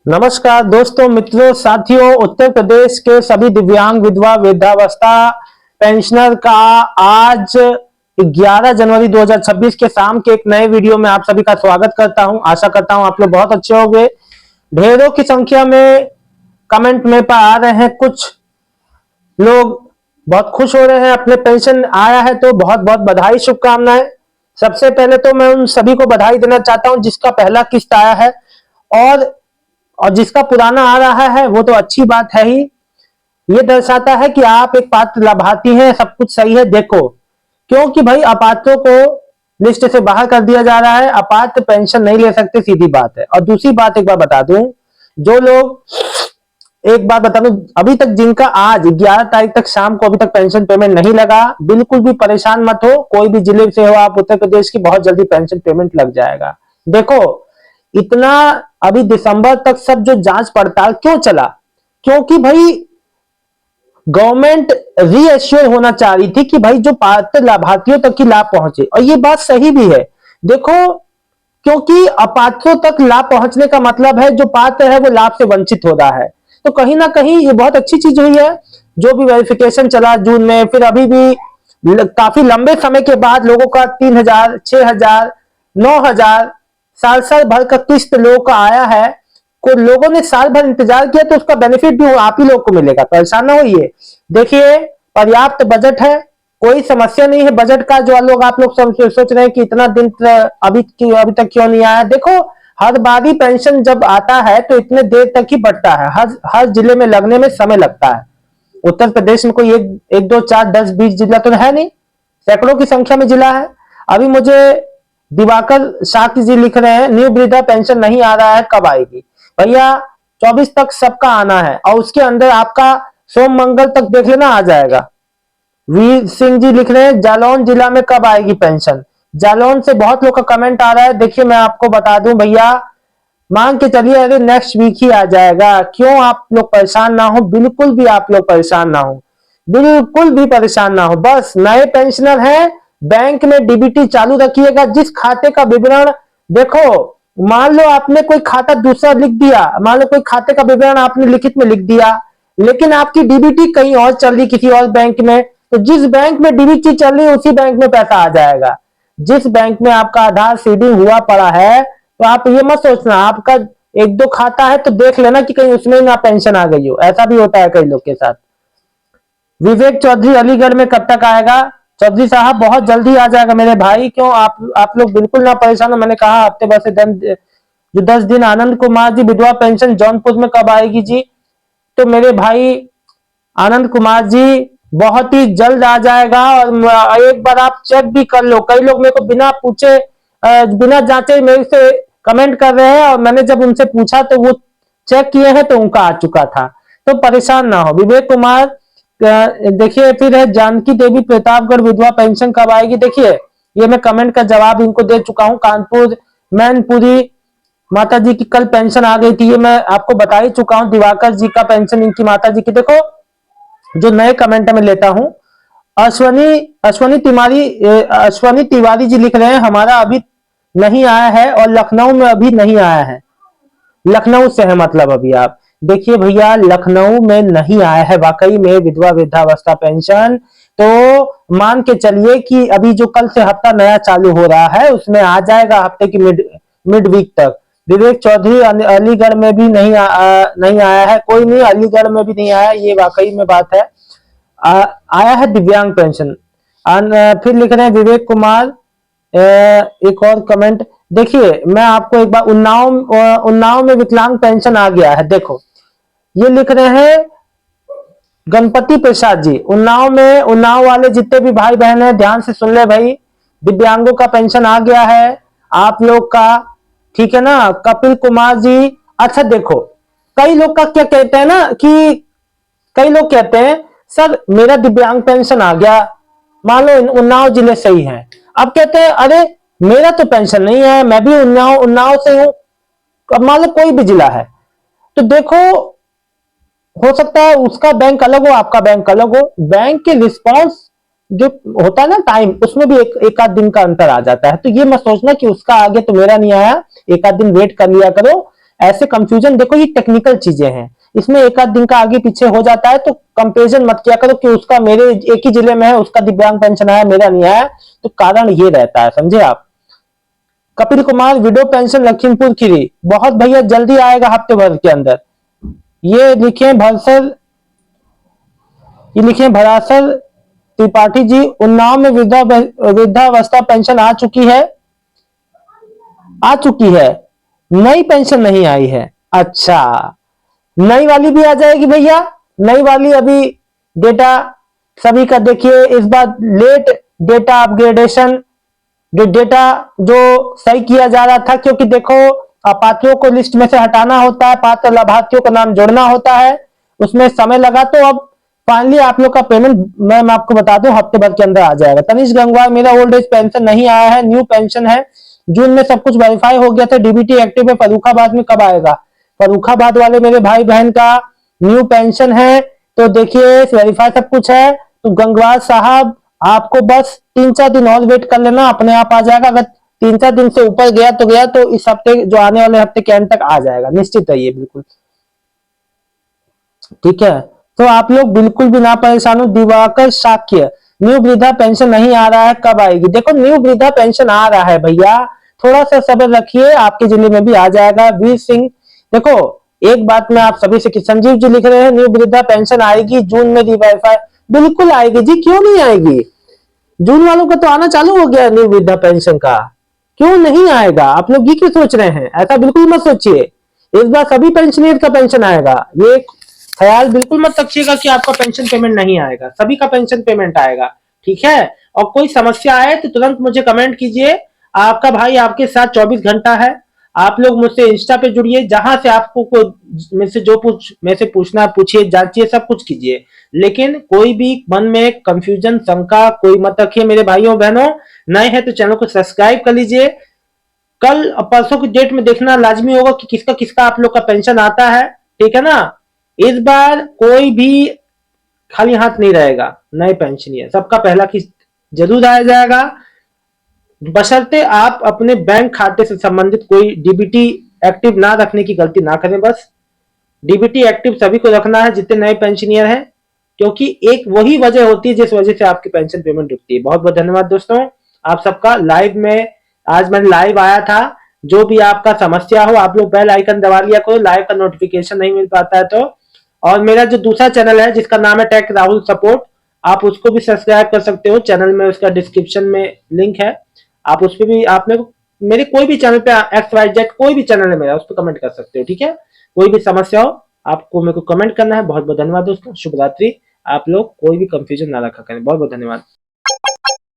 नमस्कार दोस्तों, मित्रों, साथियों। उत्तर प्रदेश के सभी दिव्यांग विधवा वृद्धावस्था पेंशनर का आज 11 जनवरी 2026 के शाम के एक नए वीडियो में आप सभी का स्वागत करता हूं। आशा करता हूं आप लोग बहुत अच्छे होंगे। ढेरों की संख्या में कमेंट में पर आ रहे हैं, कुछ लोग बहुत खुश हो रहे हैं, अपने पेंशन आया है तो बहुत बहुत बधाई, शुभकामनाएं। सबसे पहले तो मैं उन सभी को बधाई देना चाहता हूं जिसका पहला किस्त आया है, और जिसका पुराना आ रहा है वो तो अच्छी बात है ही। ये दर्शाता है कि आप एक पात्र लाभार्थी हैं, सब कुछ सही है। देखो, क्योंकि भाई अपात्रों को लिस्ट से बाहर कर दिया जा रहा है, अपात्र पेंशन नहीं ले सकते, सीधी बात है। और दूसरी बात एक बार बता दूं, जो लोग, एक बात बता दूं, अभी तक जिनका आज 11 तारीख तक शाम को अभी तक पेंशन पेमेंट नहीं लगा, बिल्कुल भी परेशान मत हो। कोई भी जिले से हो आप, उत्तर प्रदेश की, बहुत जल्दी पेंशन पेमेंट लग जाएगा। देखो, इतना अभी दिसंबर तक सब जो जांच पड़ताल क्यों चला, क्योंकि भाई गवर्नमेंट रीएश्योर होना चाह रही थी कि भाई जो पात्र लाभार्थियों तक की लाभ पहुंचे, और ये बात सही भी है। देखो, क्योंकि अपात्रों तक लाभ पहुंचने का मतलब है जो पात्र है वो लाभ से वंचित हो रहा है, तो कहीं ना कहीं ये बहुत अच्छी चीज हुई है। जो भी वेरिफिकेशन चला जून में, फिर अभी भी काफी लंबे समय के बाद लोगों का 3,000, 6,000, 9,000 साल साल भर का किस्त लोगों का आया है। को लोगों ने साल भर इंतजार किया तो उसका बेनिफिट भी आप ही लोग को मिलेगा, परेशान ना होइए। देखिए, पर्याप्त बजट है, कोई समस्या नहीं है बजट का। जो लोग आप लोग सोच रहे हैं कि इतना दिन अभी तक क्यों नहीं आया, देखो, हर बारी पेंशन जब आता है तो इतने देर तक ही बढ़ता है। हर जिले में लगने में समय लगता है। उत्तर प्रदेश में कोई एक दो चार 10 20 जिला तो है नहीं, सैकड़ों की संख्या में जिला है। अभी मुझे दिवाकर शाक्य जी लिख रहे हैं, न्यू वृद्धा पेंशन नहीं आ रहा है, कब आएगी? भैया 24 तक सबका आना है, और उसके अंदर आपका सोम मंगल तक देख लेना, आ जाएगा। वीर सिंह जी लिख रहे हैं, जालौन जिला में कब आएगी पेंशन? जालौन से बहुत लोग का कमेंट आ रहा है। देखिए, मैं आपको बता दूं भैया, मान के चलिए अरे नेक्स्ट वीक ही आ जाएगा। क्यों आप लोग परेशान ना हो, बिल्कुल भी आप लोग परेशान ना हो, बिल्कुल भी परेशान ना हो। बस नए पेंशनर हैं, बैंक में डीबीटी चालू रखिएगा। जिस खाते का विवरण, देखो, मान लो आपने कोई खाता दूसरा लिख दिया, मान लो कोई खाते का विवरण आपने लिखित में लिख दिया, लेकिन आपकी डीबीटी कहीं और चल रही, किसी और बैंक में, तो जिस बैंक में डीबीटी चल रही है उसी बैंक में पैसा आ जाएगा। जिस बैंक में आपका आधार सीडिंग हुआ पड़ा है, तो आप ये मत सोचना आपका एक दो खाता है तो देख लेना कि कहीं उसमें ना पेंशन आ गई हो। ऐसा भी होता है कई लोग के साथ। विवेक चौधरी अलीगढ़ में कब तक आएगा? चौधरी साहब बहुत जल्दी आ जाएगा मेरे भाई। क्यों आप लोग बिल्कुल ना परेशान हो। मैंने कहा हफ्ते भर से जो 10 दिन। आनंद कुमार जी, विधवा पेंशन जौनपुर में कब आएगी जी? तो मेरे भाई आनंद कुमार जी, बहुत ही जल्द आ जाएगा। और एक बार आप चेक भी कर लो। कई लोग मेरे को बिना पूछे, बिना जांचे मेरे से कमेंट कर रहे हैं, और मैंने जब उनसे पूछा तो वो चेक किए हैं तो उनका आ चुका था। तो परेशान ना हो। विवेक कुमार, देखिए, फिर है जानकी देवी प्रतापगढ़ विधवा पेंशन कब आएगी? देखिए, ये मैं कमेंट का जवाब इनको दे चुका हूं। कानपुर मैनपुरी माता जी की कल पेंशन आ गई थी, ये मैं आपको बता ही चुका हूं। दिवाकर जी का पेंशन, इनकी माता जी की। देखो, जो नए कमेंट में लेता हूं, अश्वनी तिवारी जी लिख रहे हैं, हमारा अभी नहीं आया है और लखनऊ में अभी नहीं आया है। लखनऊ से है मतलब अभी आप। देखिए भैया, लखनऊ में नहीं आया है वाकई में विधवा वृद्धावस्था पेंशन। तो मान के चलिए कि अभी जो कल से हफ्ता नया चालू हो रहा है उसमें आ जाएगा, हफ्ते की मिड वीक तक। विवेक चौधरी अलीगढ़ में भी नहीं आया है। कोई नहीं, अलीगढ़ में भी नहीं आया, ये वाकई में बात है। आया है दिव्यांग पेंशन। फिर लिख रहे हैं विवेक कुमार, एक और कमेंट। देखिए, मैं आपको एक बार उन्नाव में विकलांग पेंशन आ गया है। देखो, ये लिख रहे हैं गणपति प्रसाद जी, उन्नाव वाले जितने भी भाई बहन हैं ध्यान से सुन ले भाई, दिव्यांगों का पेंशन आ गया है आप लोग का, ठीक है ना? कपिल कुमार जी, अच्छा देखो, कई लोग का क्या कहते हैं ना, कि कई लोग कहते हैं सर मेरा दिव्यांग पेंशन आ गया, मान लो उन्नाव जिले से ही है। अब कहते हैं अरे मेरा तो पेंशन नहीं है, मैं भी उन्नाव से हूं। अब मान लो कोई भी जिला है, तो देखो, हो सकता है उसका बैंक अलग हो, आपका बैंक अलग हो। बैंक के रिस्पांस जो होता है ना टाइम, उसमें भी एक आध दिन का अंतर आ जाता है। तो ये मत सोचना कि उसका आगे तो मेरा नहीं आया, एक आध दिन वेट कर लिया करो। ऐसे कंफ्यूजन, देखो ये टेक्निकल चीजें हैं, इसमें एक आध दिन का आगे पीछे हो जाता है, तो कंपेरिजन मत किया करो कि उसका मेरे एक ही जिले में है, उसका दिव्यांग पेंशन आया मेरा नहीं आया, तो कारण ये रहता है, समझे आप। कपिल कुमार विडो पेंशन लखीमपुर खीरी, बहुत भैया जल्दी आएगा हफ्ते भर के अंदर। ये लिखे भरसर, ये लिखे भरासर त्रिपाठी जी, उन्नाव में वृद्धावस्था पेंशन आ चुकी है, आ चुकी है, नई पेंशन नहीं आई है। अच्छा, नई वाली भी आ जाएगी भैया, नई वाली अभी डेटा सभी का देखिए, इस बार लेट डेटा अपग्रेडेशन, जो डेटा जो सही किया जा रहा था, क्योंकि देखो अपात्रों को लिस्ट में से हटाना होता है, पात्र लाभार्थियों का नाम जोड़ना होता है, उसमें समय लगा, तो अब फाइनली आप लोग का पेमेंट मैं आपको बता दूं हफ्ते भर के अंदर आ जाएगा। तनिष गंगवार, मेरा ओल्ड एज पेंशन नहीं आया है, न्यू पेंशन है, जून में सब कुछ वेरीफाई हो गया था, डीबीटी एक्टिव है, फर्रुखाबाद में कब आएगा? फर्रुखाबाद वाले मेरे भाई बहन का न्यू पेंशन है, तो देखिए वेरीफाई सब कुछ है, तो गंगवार साहब आपको बस 3-4 दिन और वेट कर लेना, अपने आप आ जाएगा। अगर 3-4 दिन से ऊपर गया तो इस हफ्ते, जो आने वाले हफ्ते के एंड तक आ जाएगा, निश्चित है ये बिल्कुल, ठीक है। तो आप लोग बिल्कुल भी ना परेशान हो। दिवाकर शाक्य, न्यू वृद्धा पेंशन नहीं आ रहा है, कब आएगी? देखो न्यू वृद्धा पेंशन आ रहा है भैया, थोड़ा सा सब्र रखिए, आपके जिले में भी आ जाएगा। वीर सिंह, देखो एक बात मैं आप सभी से, कि संजीव जी लिख रहे हैं न्यू वृद्धा पेंशन आएगी जून में, रिवाइफाई बिल्कुल आएगी जी, क्यों नहीं आएगी? जून वालों का तो आना चालू हो गया न्यू वृद्धा पेंशन का, क्यों नहीं आएगा? आप लोग ये क्यों सोच रहे हैं? ऐसा बिल्कुल मत सोचिए, इस बार सभी पेंशनर का पेंशन आएगा, ये ख्याल बिल्कुल मत रखिएगा कि आपका पेंशन पेमेंट नहीं आएगा, सभी का पेंशन पेमेंट आएगा, ठीक है। और कोई समस्या आए तो तुरंत मुझे कमेंट कीजिए, आपका भाई आपके साथ 24 घंटा है। आप लोग मुझसे इंस्टा पे जुड़िए, जहां से आपको कोई मेरे से जो मेरे से पूछना पूछिए, जांचिए, सब कुछ कीजिए, लेकिन कोई भी मन में कंफ्यूजन, शंका कोई मत रखिए मेरे भाइयों बहनों। नए हैं तो चैनल को सब्सक्राइब कर लीजिए। कल परसों की डेट में देखना लाजमी होगा कि किसका किसका आप लोग का पेंशन आता है, ठीक है ना। इस बार कोई भी खाली हाथ नहीं रहेगा, नए पेंशनियर सबका पहला किस्त जरूर आया जाएगा, बशर्ते आप अपने बैंक खाते से संबंधित कोई डीबीटी एक्टिव ना रखने की गलती ना करें। बस डीबीटी एक्टिव सभी को रखना है जितने नए पेंशनियर हैं, क्योंकि एक वही वजह होती है जिस वजह से आपकी पेंशन पेमेंट रुकती है। बहुत बहुत धन्यवाद दोस्तों आप सबका। लाइव में आज मैंने लाइव आया था, जो भी आपका समस्या हो आप लोग बेल आइकन दबा लिया करो, लाइव का नोटिफिकेशन नहीं मिल पाता है तो। और मेरा जो दूसरा चैनल है जिसका नाम है टेक राहुल सपोर्ट, आप उसको भी सब्सक्राइब कर सकते हो, चैनल में उसका डिस्क्रिप्शन में लिंक है, आप उस पर भी आप मेरे कोई भी चैनल पे XYZ कोई भी चैनल है मेरा, उस पर कमेंट कर सकते हो, ठीक है। कोई भी समस्या हो आपको मेरे को कमेंट करना है। बहुत बहुत धन्यवाद दोस्तों, शुभ रात्रि। आप लोग कोई भी कंफ्यूजन ना रखा करें। बहुत बहुत धन्यवाद।